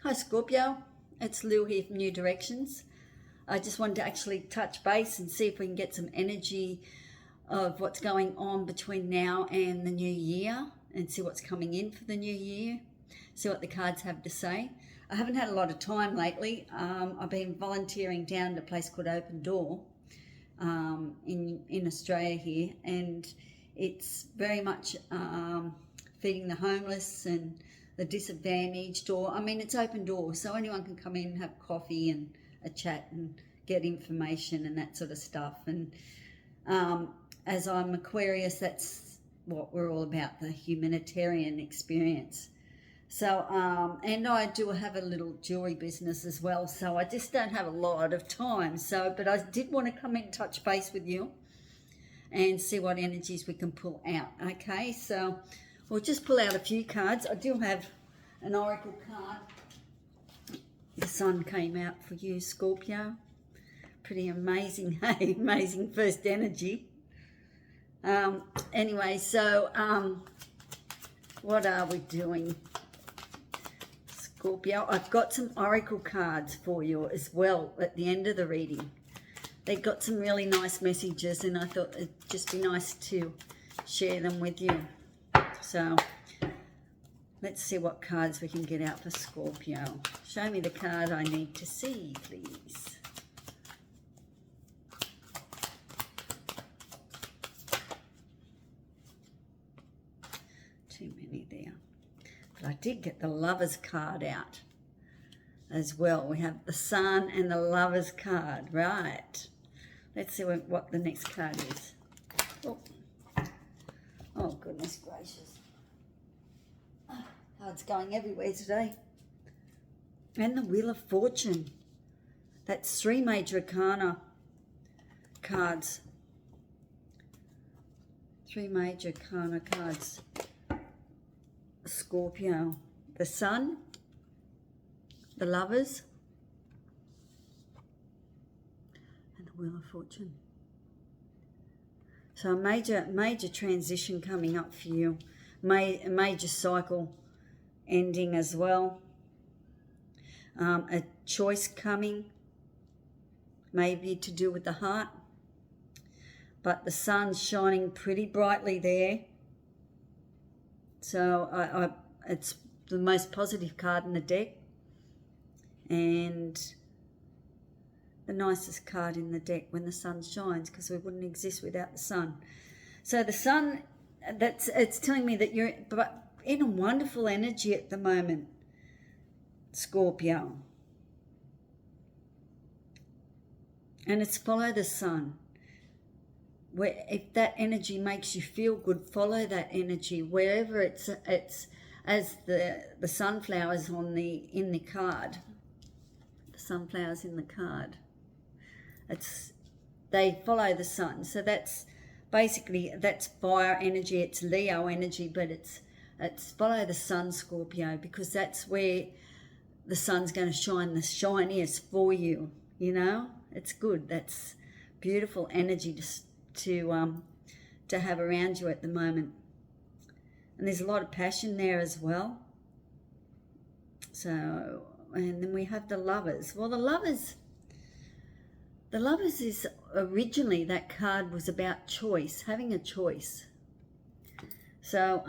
Hi Scorpio, it's Lou here from New Directions. I just wanted to actually touch base and see if we can get some energy of what's going on between now and the new year and see what's coming in for the new year, see what the cards have to say. I haven't had a lot of time lately. I've been volunteering down at a place called Open Door in Australia here, and it's very much feeding the homeless and the disadvantaged, or I mean it's open doors, so anyone can come in, have coffee and a chat and get information and that sort of stuff. And as I'm Aquarius, that's what we're all about, the humanitarian experience. So and I do have a little jewelry business as well, so I just don't have a lot of time. So but I did want to come in and touch base with you and see what energies we can pull out. Okay, so we'll just pull out a few cards. I do have an oracle card. The sun came out for you, Scorpio. Pretty amazing, hey? Amazing first energy. Anyway, so what are we doing, Scorpio? I've got some oracle cards for you as well at the end of the reading. They got some really nice messages, and I thought it'd just be nice to share them with you. So let's see what cards we can get out for Scorpio. Show me the card I need to see, please. Too many there. But I did get the Lover's card out as well. We have the Sun and the Lover's card. Right. Let's see what the next card is. Oh goodness gracious. Cards going everywhere today. And the Wheel of Fortune. That's 3 major arcana cards. 3 major arcana cards. Scorpio. The Sun. The Lovers. And the Wheel of Fortune. So a major transition coming up for you. A major cycle ending as well. A choice coming, maybe to do with the heart. But the sun's shining pretty brightly there. So it's the most positive card in the deck. And the nicest card in the deck when the sun shines, because we wouldn't exist without the sun. So the sun, it's telling me that you're in a wonderful energy at the moment, Scorpio. And it's follow the sun. Where if that energy makes you feel good, follow that energy wherever it's as the sunflowers in the card. The sunflowers in the card. They follow the sun. So that's basically, that's fire energy, it's Leo energy, but it's follow the sun, Scorpio, because that's where the sun's going to shine the shiniest for you, you know? It's good. That's beautiful energy to have around you at the moment. And there's a lot of passion there as well. So, and then we have the Lovers. Well, the Lovers is originally, that card was about choice, having a choice. So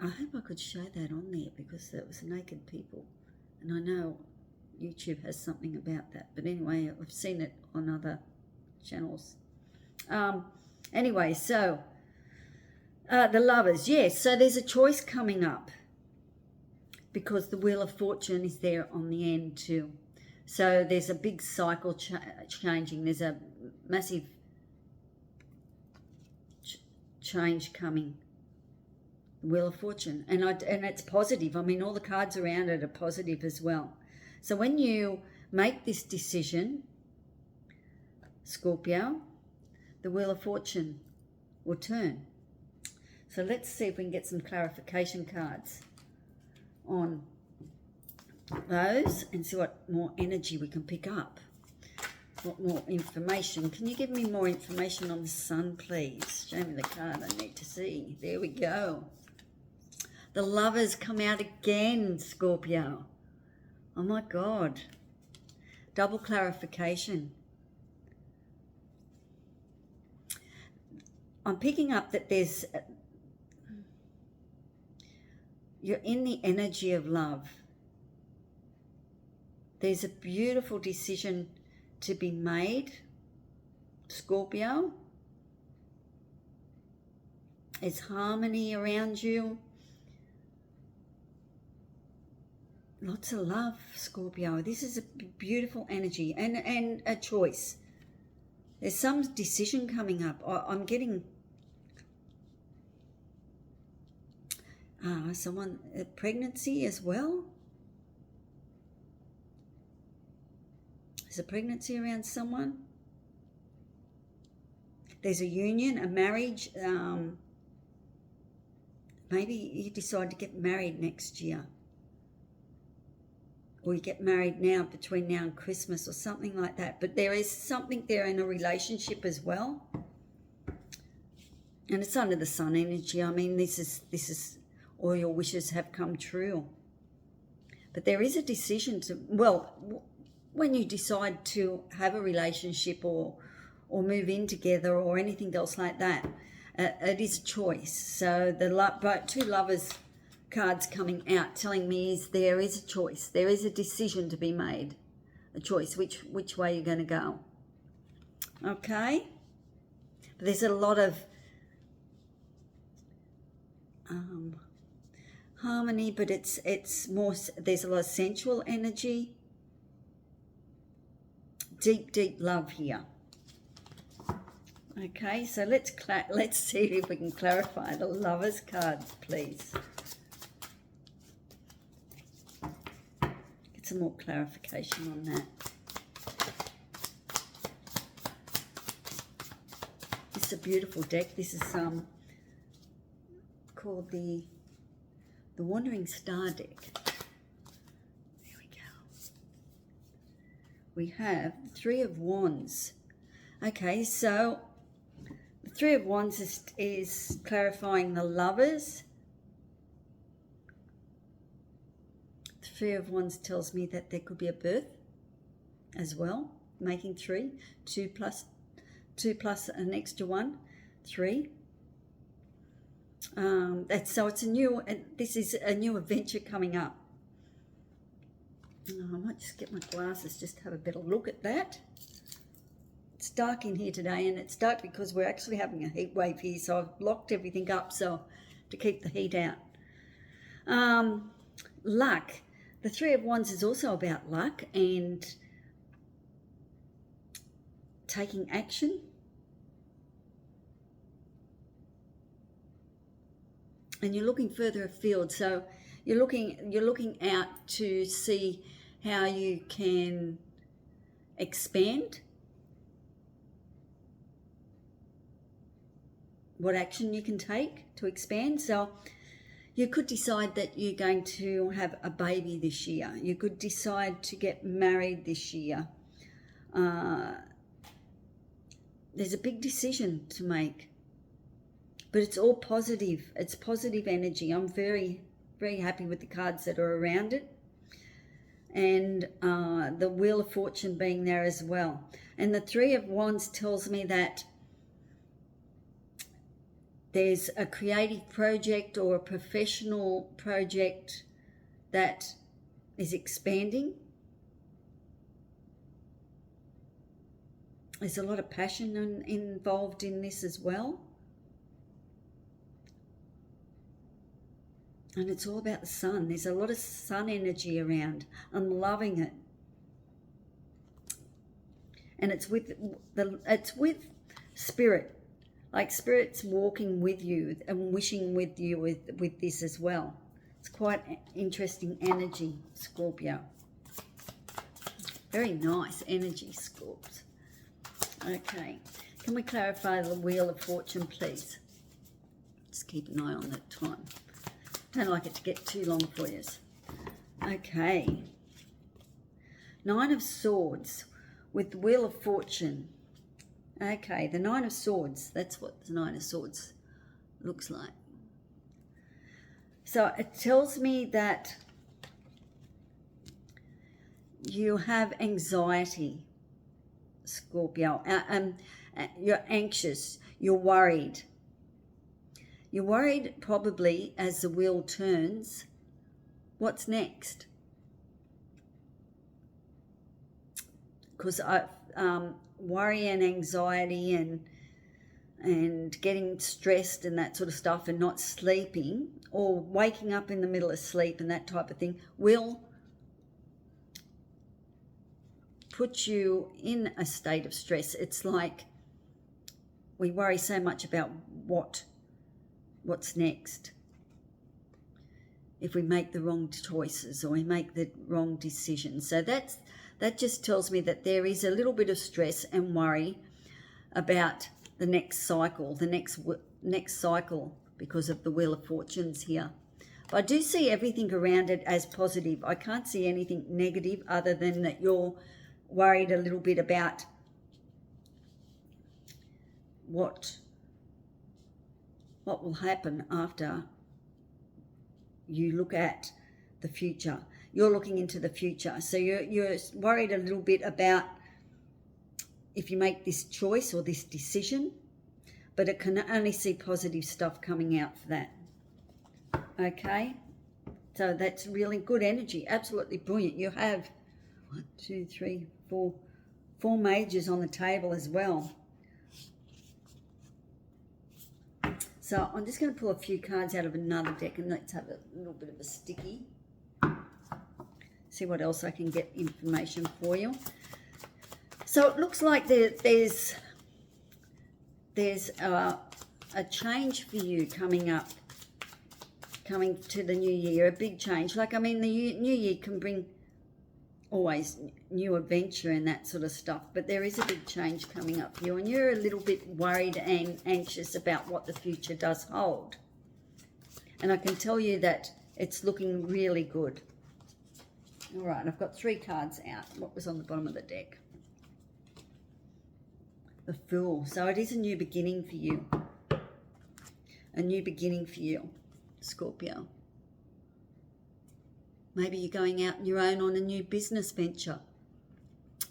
I hope I could show that on there, because that was naked people, and I know YouTube has something about that, but anyway, I've seen it on other channels. Anyway, so the Lovers, yes, so there's a choice coming up, because the Wheel of Fortune is there on the end too. So there's a big cycle changing. There's a massive change coming. The Wheel of Fortune. And it's positive. I mean, all the cards around it are positive as well. So when you make this decision, Scorpio, the Wheel of Fortune will turn. So let's see if we can get some clarification cards on those and see what more energy we can pick up. What more information? Can you give me more information on the sun, please? Show me the card I need to see. There we go. The Lovers come out again, Scorpio. Oh my God. Double clarification. I'm picking up that you're in the energy of love. There's a beautiful decision to be made, Scorpio. There's harmony around you. Lots of love, Scorpio. This is a beautiful energy and a choice. There's some decision coming up. I'm getting someone, pregnancy as well. There's a pregnancy around someone. There's a union, a marriage. Maybe you decide to get married next year. Or you get married now, between now and Christmas or something like that. But there is something there in a relationship as well. And it's under the sun energy. I mean, this is all your wishes have come true. But there is a decision to, well, when you decide to have a relationship or move in together or anything else like that, it is a choice. So the two Lovers cards coming out telling me there is a choice. There is a decision to be made. A choice, which way you're going to go. Okay? But there's a lot of harmony, but it's more, there's a lot of sensual energy. Deep love here. Okay, so let's see if we can clarify the Lovers cards, please. Get some more clarification on that. This is a beautiful deck. This is called the Wandering Star deck. There we go. We have the Three of Wands. Okay, so the Three of Wands is clarifying the Lovers. The Three of Wands tells me that there could be a birth as well, making three. Two plus an extra one, 3. So it's this is a new adventure coming up. I might just get my glasses just to have a better look at that. It's dark in here today, and it's dark because we're actually having a heat wave here, so I've locked everything up to keep the heat out. Luck. The Three of Wands is also about luck and taking action. And you're looking further afield, so you're looking out to see how you can expand, what action you can take to expand. So you could decide that you're going to have a baby this year. You could decide to get married this year. There's a big decision to make. But it's all positive. It's positive energy. I'm very, very happy with the cards that are around it. And the Wheel of Fortune being there as well. And the Three of Wands tells me that there's a creative project or a professional project that is expanding. There's a lot of passion involved in this as well. And it's all about the sun. There's a lot of sun energy around. I'm loving it. And it's with spirit. Like spirit's walking with you and wishing with you with this as well. It's quite interesting energy, Scorpio. Very nice energy, Scorps. Okay. Can we clarify the Wheel of Fortune, please? Just keep an eye on that time. Don't like it to get too long for you. Okay. Nine of Swords with the Wheel of Fortune. Okay, the Nine of Swords. That's what the Nine of Swords looks like. So it tells me that you have anxiety, Scorpio. You're anxious. You're worried. You're worried probably as the wheel turns. What's next? Because worry and anxiety and getting stressed and that sort of stuff and not sleeping or waking up in the middle of sleep and that type of thing will put you in a state of stress. It's like we worry so much about what's next. If we make the wrong choices or we make the wrong decisions. So that just tells me that there is a little bit of stress and worry about the next cycle, next cycle, because of the Wheel of Fortunes here. But I do see everything around it as positive. I can't see anything negative other than that you're worried a little bit about what will happen after you look at the future. You're looking into the future. So you're worried a little bit about if you make this choice or this decision, but it can only see positive stuff coming out for that. Okay? So that's really good energy. Absolutely brilliant. You have 1, 2, 3, 4 majors on the table as well. So I'm just going to pull a few cards out of another deck and let's have a little bit of a sticky. See what else I can get information for you. So it looks like there's a change for you coming to the new year, a big change. Like, I mean, the new year can bring always new adventure and that sort of stuff, but there is a big change coming up for you and you're a little bit worried and anxious about what the future does hold. And I can tell you that it's looking really good. All right, I've got 3 cards out. What was on the bottom of the deck? The Fool. So it is a new beginning for you. A new beginning for you, Scorpio. Maybe you're going out on your own on a new business venture.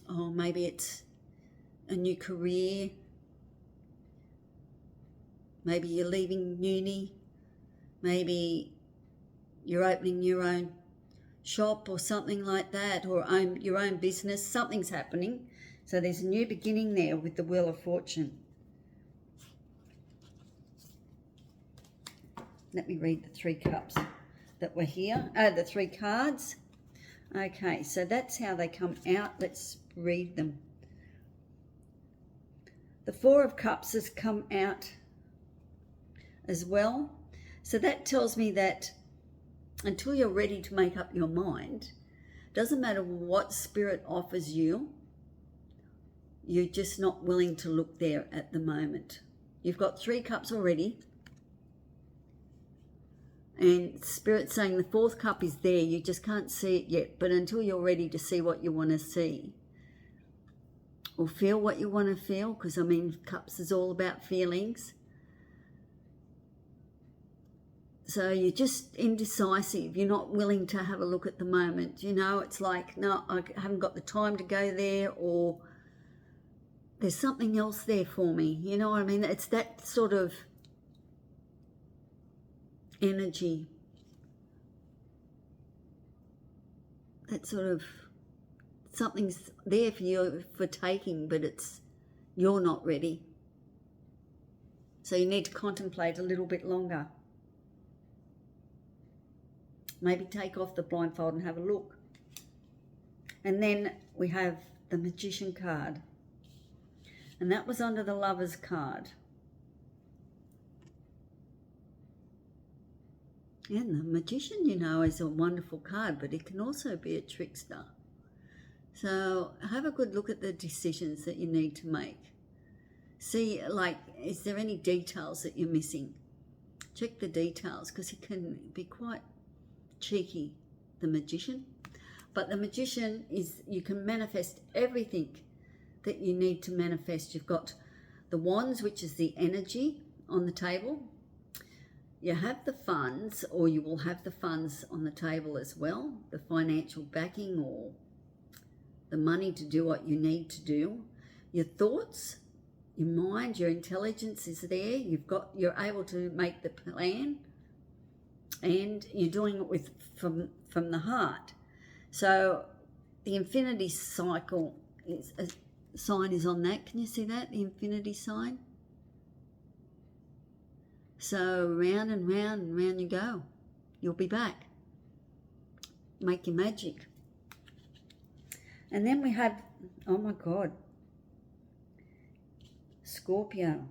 Or maybe it's a new career. Maybe you're leaving uni. Maybe you're opening your own shop or something like that, or your own business. Something's happening. So there's a new beginning there with the Wheel of Fortune. Let me read the 3 cups that were here. The 3 cards. Okay, so that's how they come out. Let's read them. The 4 of Cups has come out as well. So that tells me that until you're ready to make up your mind, doesn't matter what Spirit offers you, you're just not willing to look there at the moment. You've got 3 cups already. And Spirit's saying the 4th cup is there. You just can't see it yet. But until you're ready to see what you want to see, or feel what you want to feel, because, I mean, cups is all about feelings. So you're just indecisive. You're not willing to have a look at the moment. You know, it's like, no, I haven't got the time to go there, or there's something else there for me. You know what I mean? It's that sort of energy. That sort of, something's there for you for taking, but you're not ready. So you need to contemplate a little bit longer. Maybe take off the blindfold and have a look. And then we have the Magician card. And that was under the Lover's card. And the Magician, you know, is a wonderful card, but it can also be a trickster. So have a good look at the decisions that you need to make. See, like, is there any details that you're missing? Check the details, because it can be quite cheeky, the Magician. But the Magician is, you can manifest everything that you need to manifest. You've got the Wands, which is the energy on the table. you have the funds, or you will have the funds on the table as well, the financial backing or the money to do what you need to do. Your thoughts, your mind, your intelligence is there. You're able to make the plan, and you're doing it with from the heart. So the infinity cycle is a sign is on that. Can you see that? The infinity sign. So round and round and round you go. You'll be back. Make your magic. And then we have, oh my God, Scorpio.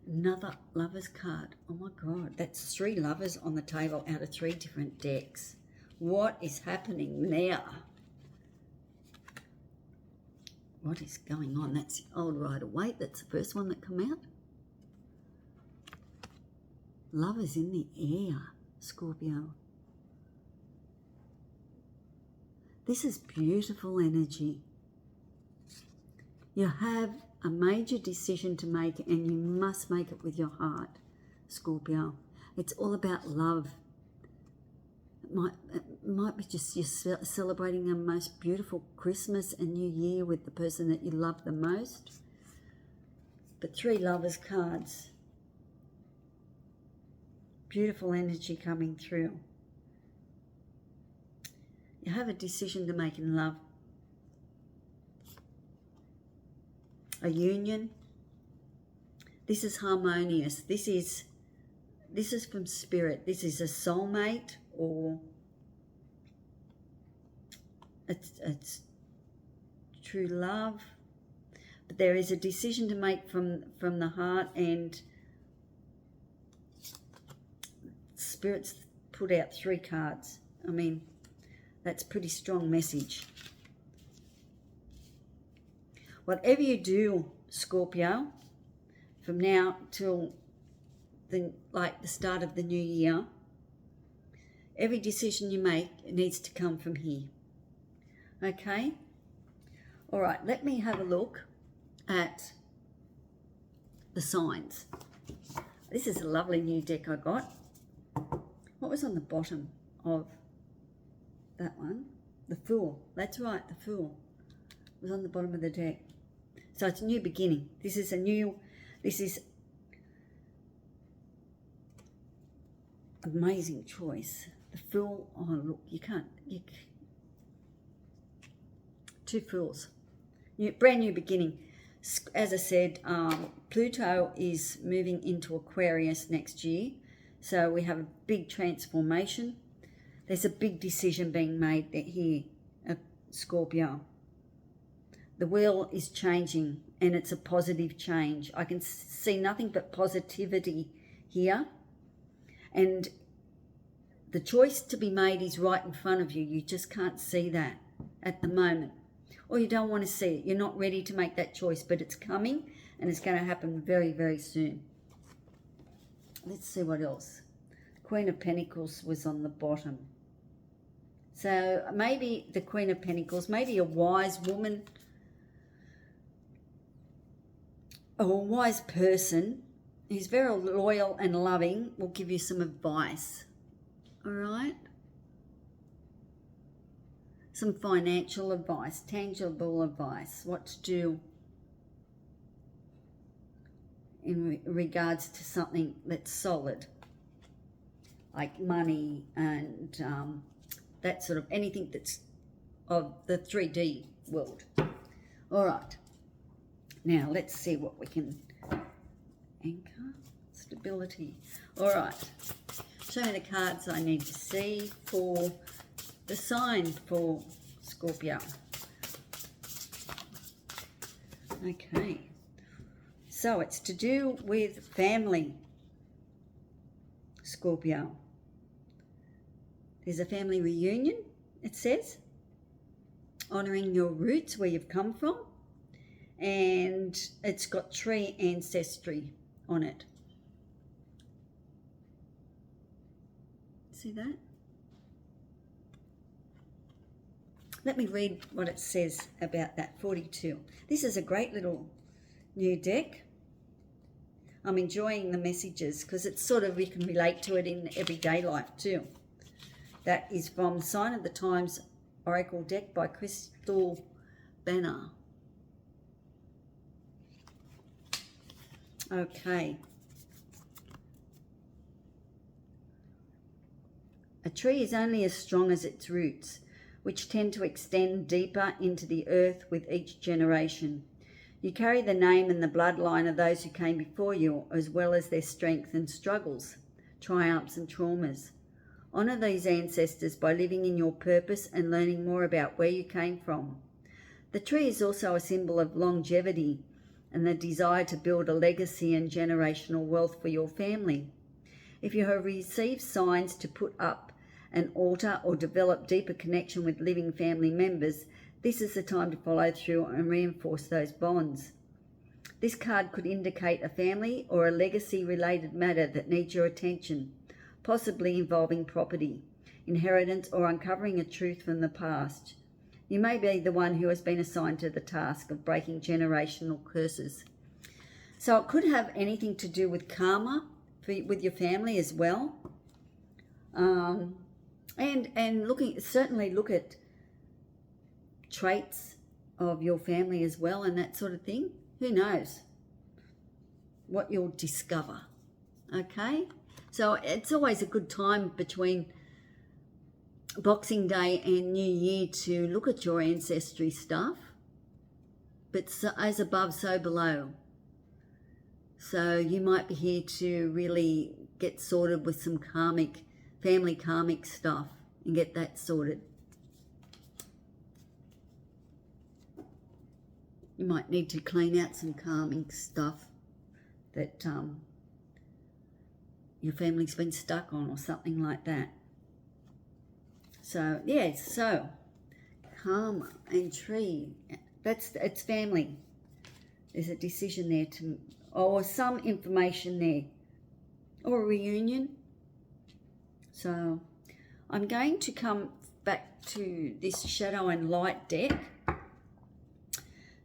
Another Lovers card. Oh my God, that's 3 lovers on the table out of 3 different decks. What is happening there? What is going on? That's the old Rider-Waite. That's the first one that come out. Lovers in the air, Scorpio. This is beautiful energy. You have a major decision to make, and you must make it with your heart, Scorpio. It's all about love. It might be just you're celebrating the most beautiful Christmas and New Year with the person that you love the most. But 3 lovers cards. Beautiful energy coming through. You have a decision to make in love. A union. This is harmonious. This is from spirit. This is a soulmate, or it's true love. But there is a decision to make from the heart, and Spirit's put out 3 cards. I mean, that's pretty strong message. Whatever you do, Scorpio, from now till the start of the new year, every decision you make needs to come from here. Okay? All right, let me have a look at the signs. This is a lovely new deck I got. What was on the bottom of that one? The Fool. That's right, the Fool was on the bottom of the deck. So it's a new beginning. This is amazing choice. The Fool. Oh look, you 2 Fools. Brand new beginning. As I said, Pluto is moving into Aquarius next year. So we have a big transformation. There's a big decision being made here, Scorpio. The wheel is changing, and it's a positive change. I can see nothing but positivity here. And the choice to be made is right in front of you. You just can't see that at the moment. Or you don't want to see it. You're not ready to make that choice, but it's coming, and it's going to happen very, very soon. Let's see what else. Queen of Pentacles was on the bottom. So maybe the Queen of Pentacles, maybe a wise woman or a wise person who's very loyal and loving will give you some advice. All right? Some financial advice, tangible advice, what to do in regards to something that's solid, like money and that sort of anything that's of the 3D world. All right. Now let's see what we can anchor. Stability. All right. Show me the cards I need to see for the sign for Scorpio. Okay. So it's to do with family, Scorpio. There's a family reunion, it says, honouring your roots, where you've come from, and it's got tree ancestry on it. See that? Let me read what it says about that 42. This is a great little new deck. I'm enjoying the messages because it's sort of, we can relate to it in everyday life too. That is from Sign of the Times Oracle deck by Crystal Banner. Okay. A tree is only as strong as its roots, which tend to extend deeper into the earth with each generation. You carry the name and the bloodline of those who came before you, as well as their strength and struggles, triumphs and traumas. Honour these ancestors by living in your purpose and learning more about where you came from. The tree is also a symbol of longevity and the desire to build a legacy and generational wealth for your family. If you have received signs to put up an altar or develop deeper connection with living family members, this is the time to follow through and reinforce those bonds. This card could indicate a family or a legacy-related matter that needs your attention, possibly involving property, inheritance, or uncovering a truth from the past. You may be the one who has been assigned to the task of breaking generational curses. So it could have anything to do with karma with your family as well. And certainly look at traits of your family as well and that sort of thing. Who knows what you'll discover. Okay, so it's always a good time between Boxing Day and New Year to look at your ancestry stuff, but as above so below. So you might be here to really get sorted with some family karmic stuff and get that sorted. You might need to clean out some karmic stuff that your family's been stuck on or something like that. So, yeah, so karma and tree, it's family. There's a decision there or some information there, or a reunion. So I'm going to come back to this shadow and light deck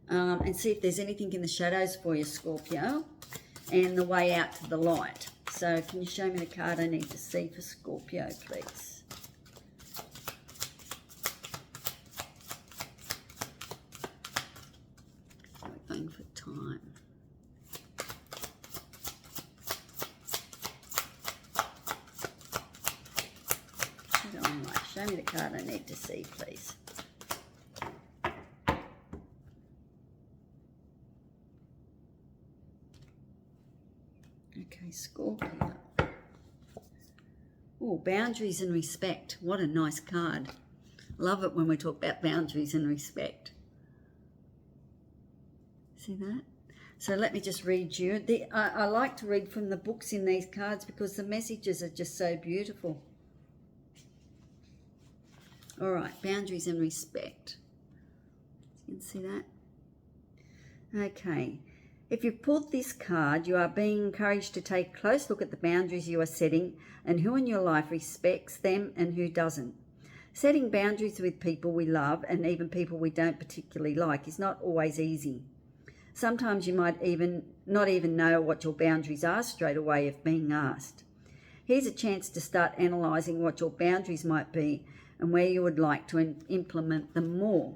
and see if there's anything in the shadows for you, Scorpio, and the way out to the light. So can you show me the card I need to see for Scorpio, please? We're going for time. Show me the card I need to see, please. Okay, Scorpio. Oh, boundaries and respect. What a nice card. Love it when we talk about boundaries and respect. See that? So let me just read you. I like to read from the books in these cards because the messages are just so beautiful. All right, boundaries and respect. You can see that? Okay. If you've pulled this card, you are being encouraged to take a close look at the boundaries you are setting and who in your life respects them and who doesn't. Setting boundaries with people we love and even people we don't particularly like is not always easy. Sometimes you might not even know what your boundaries are straight away if being asked. Here's a chance to start analysing what your boundaries might be and where you would like to implement them more.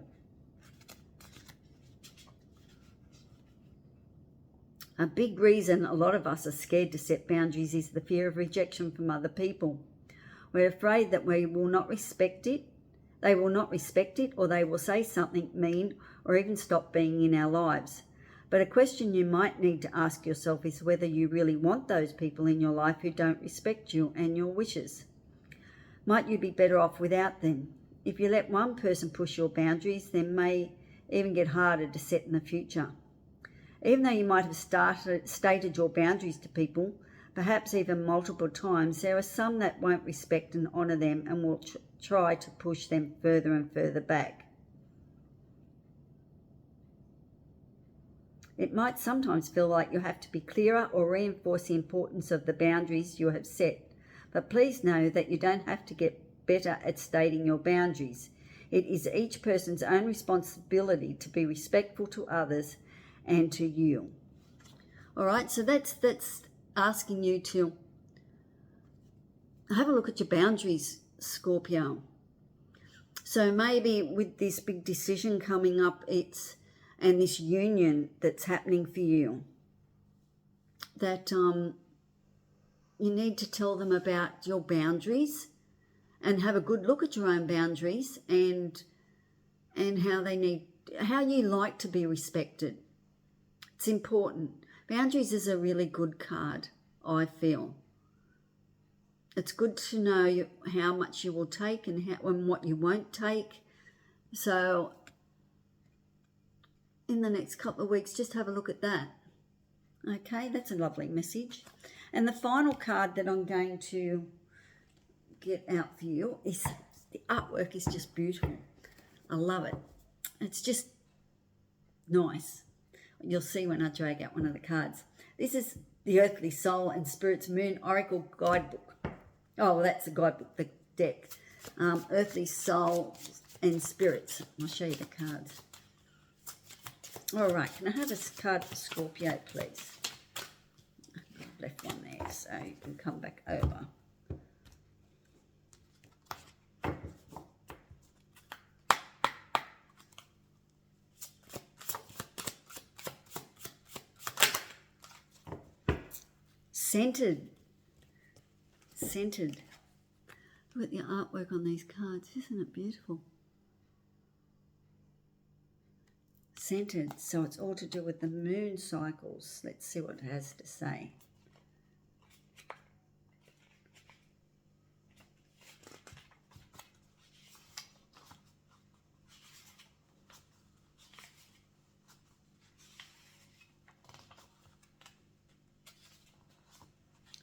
A big reason a lot of us are scared to set boundaries is the fear of rejection from other people. We're afraid that we will not respect it, they will not respect it, or they will say something mean or even stop being in our lives. But a question you might need to ask yourself is whether you really want those people in your life who don't respect you and your wishes. Might you be better off without them? If you let one person push your boundaries, they may even get harder to set in the future. Even though you might have stated your boundaries to people, perhaps even multiple times, there are some that won't respect and honour them and will try to push them further and further back. It might sometimes feel like you have to be clearer or reinforce the importance of the boundaries you have set. But please know that you don't have to get better at stating your boundaries. It is each person's own responsibility to be respectful to others and to you. All right, so that's asking you to have a look at your boundaries, Scorpio. So maybe with this big decision coming up, and this union that's happening for you, that you need to tell them about your boundaries and have a good look at your own boundaries and how you like to be respected. It's important. Boundaries is a really good card, I feel. It's good to know how much you will take and what you won't take. So in the next couple of weeks, just have a look at that. Okay, that's a lovely message. And the final card that I'm going to get out for you is, the artwork is just beautiful. I love it. It's just nice. You'll see when I drag out one of the cards. This is the Earthly Soul and Spirit's Moon Oracle Guidebook. Oh, well, that's the guidebook, the deck. Earthly Soul and Spirits. I'll show you the cards. All right, can I have a card for Scorpio, please? I've left one there, so you can come back over. Centered. Look at the artwork on these cards. Isn't it beautiful? Centered. So it's all to do with the moon cycles. Let's see what it has to say.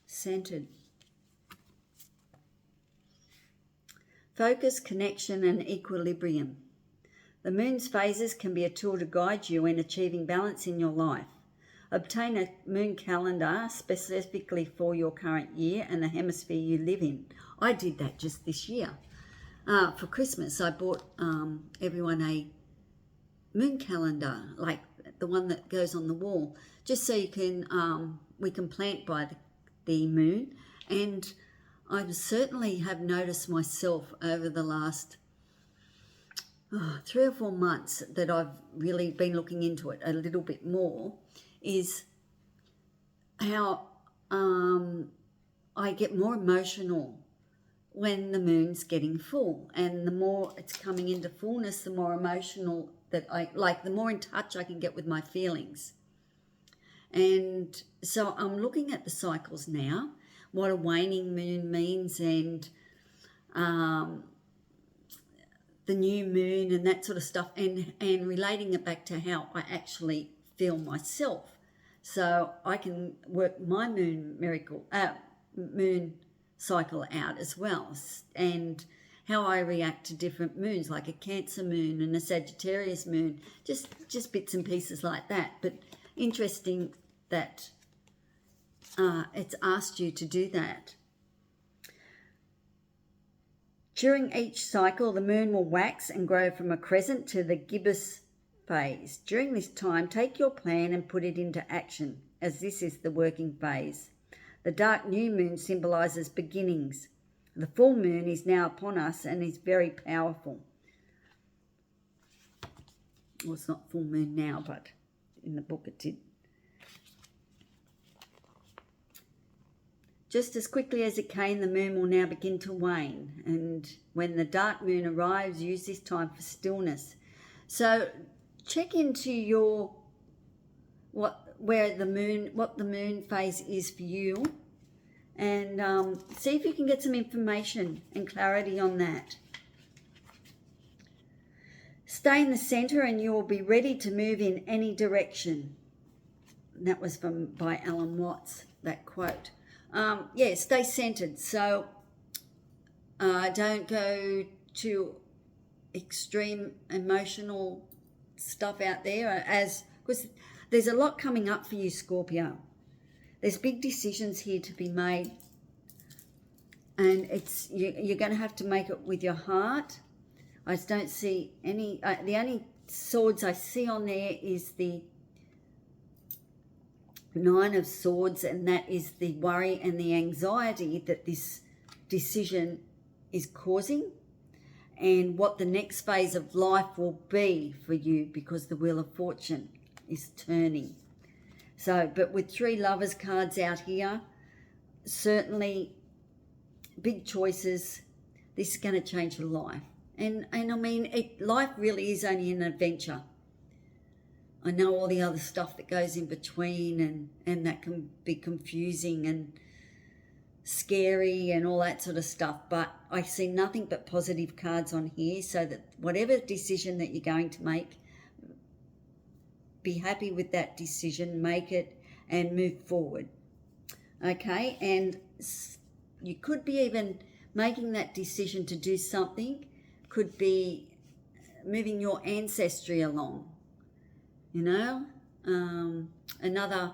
Centered. Focus, connection, and equilibrium. The moon's phases can be a tool to guide you in achieving balance in your life. Obtain a moon calendar specifically for your current year and the hemisphere you live in. I did that just this year. For Christmas, I bought everyone a moon calendar, like the one that goes on the wall, just so you can we can plant by the moon. And I certainly have noticed myself over the last 3 or 4 months that I've really been looking into it a little bit more, is how I get more emotional when the moon's getting full. And the more it's coming into fullness, the more emotional the more in touch I can get with my feelings. And so I'm looking at the cycles now, what a waning moon means, and the new moon and that sort of stuff, and relating it back to how I actually feel myself. So I can work my moon cycle out as well, and how I react to different moons, like a Cancer moon and a Sagittarius moon, just bits and pieces like that. But interesting that it's asked you to do that. During each cycle, the moon will wax and grow from a crescent to the gibbous phase. During this time, take your plan and put it into action, as this is the working phase. The dark new moon symbolises beginnings. The full moon is now upon us and is very powerful. Well, it's not full moon now, but in the book it did. Just as quickly as it came, the moon will now begin to wane. And when the dark moon arrives, use this time for stillness. So check into what the moon phase is for you, and see if you can get some information and clarity on that. Stay in the centre and you will be ready to move in any direction. And that was by Alan Watts, that quote. Stay centered. So don't go to extreme emotional stuff out there, because there's a lot coming up for you, Scorpio. There's big decisions here to be made, and you're going to have to make it with your heart. I just don't see any. The only swords I see on there is the Nine of Swords, and that is the worry and the anxiety that this decision is causing, and what the next phase of life will be for you, because the Wheel of Fortune is turning. So, but with 3 Lovers cards out here, certainly big choices. This is going to change your life. And I mean, life really is only an adventure. I know all the other stuff that goes in between, and that can be confusing and scary and all that sort of stuff, but I see nothing but positive cards on here, so that whatever decision that you're going to make, be happy with that decision, make it, and move forward. Okay, and you could be even making that decision to do something, could be moving your ancestry along, you know, another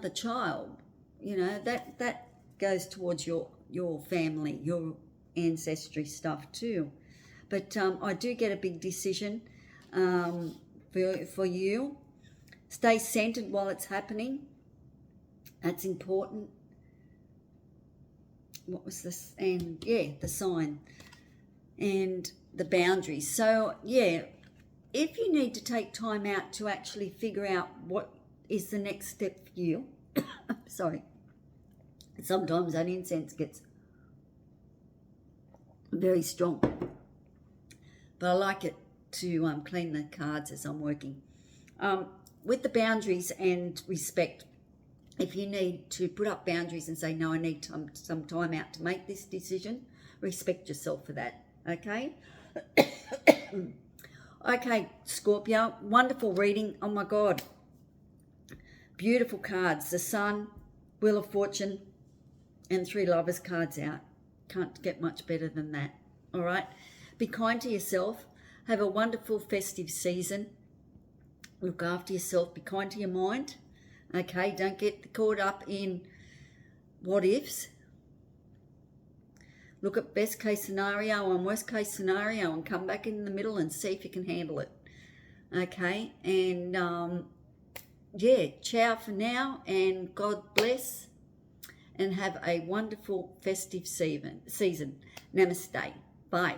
child, you know, that goes towards your family, your ancestry stuff too. But I do get a big decision for you. Stay centered while it's happening. That's important. What was this? And yeah, the sign and the boundaries. So yeah, if you need to take time out to actually figure out what is the next step for you, sorry, sometimes that incense gets very strong, but I like it to clean the cards as I'm working. With the boundaries and respect, if you need to put up boundaries and say, no, I need some time out to make this decision, respect yourself for that, okay? Okay, Scorpio, wonderful reading. Oh my God. Beautiful cards. The Sun, Wheel of Fortune, and 3 Lovers cards out. Can't get much better than that. All right? Be kind to yourself. Have a wonderful festive season. Look after yourself. Be kind to your mind. Okay? Don't get caught up in what ifs. Look at best case scenario and worst case scenario and come back in the middle and see if you can handle it. Okay? And yeah, ciao for now, and God bless, and have a wonderful festive season. Namaste. Bye.